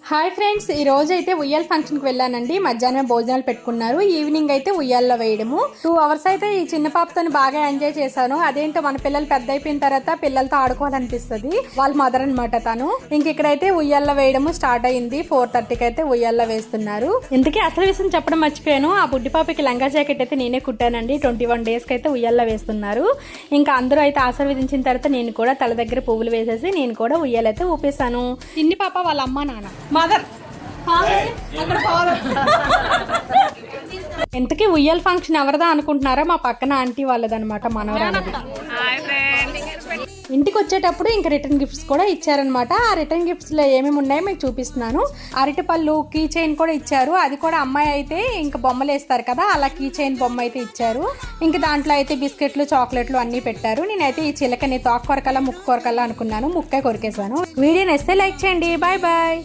Hi friends, ఈ రోజు అయితే ఉయ్యాల ఫంక్షన్కి వెళ్ళానండి. మధ్యాహ్నం భోజనాలు పెట్టుకున్నారు, ఈవినింగ్ అయితే ఉయ్యాల్లో వేయడము. 2 hours అయితే ఈ చిన్న పాపతో బాగా ఎంజాయ్ చేశాను. అదేంటో మన పిల్లలు పెద్ద అయిపోయిన తర్వాత పిల్లలతో ఆడుకోవాలనిపిస్తుంది. వాళ్ళ మదర్ అనమాట తను. ఇంక ఇక్కడైతే ఉయ్యాల్లో వేయడము స్టార్ట్ అయింది. 4:30కి అయితే ఉయ్యాల్లో వేస్తున్నారు. ఇంతకీ అసలు విషయం చెప్పడం మర్చిపోయాను. ఆ బుడ్డి పాపకి లంగా జాకెట్ అయితే నేనే కుట్టానండి. 21 daysకి అయితే ఉయ్యాల్లో వేస్తున్నారు. ఇంకా అందరూ అయితే ఆశీర్వదించిన తర్వాత నేను కూడా తల దగ్గర పువ్వులు వేసేసి నేను కూడా ఉయ్యాలైతే ఊపేశాను. చిన్ని పాప వాళ్ళ అమ్మ నాన్న మదర్ ఎంతకీ ఉయ్యాల ఫంక్షన్ ఎవరిదా అనుకుంటున్నారా? మా పక్కన ఆంటీ వాళ్ళదనమాట, మనవరాలది. ఇంటికి వచ్చేటప్పుడు ఇంకా రిటర్న్ గిఫ్ట్స్ కూడా ఇచ్చారనమాట. ఆ రిటర్న్ గిఫ్ట్స్ లో ఏమేమి ఉన్నాయో మీకు చూపిస్తున్నాను. అరటిపళ్ళు, కీ చైన్ కూడా ఇచ్చారు. అది కూడా అమ్మాయి అయితే ఇంకా బొమ్మలు వేస్తారు కదా, అలా కీ చైన్ బొమ్మ అయితే ఇచ్చారు. ఇంకా దాంట్లో అయితే బిస్కెట్లు, చాక్లెట్లు అన్ని పెట్టారు. నేనైతే ఈ చిలకని తోక కొరకల్లా ముక్కు కొరకల్లా అనుకున్నాను, ముక్కే కొరికేశాను. వీడియో నచ్చితే లైక్ చేయండి. Bye bye.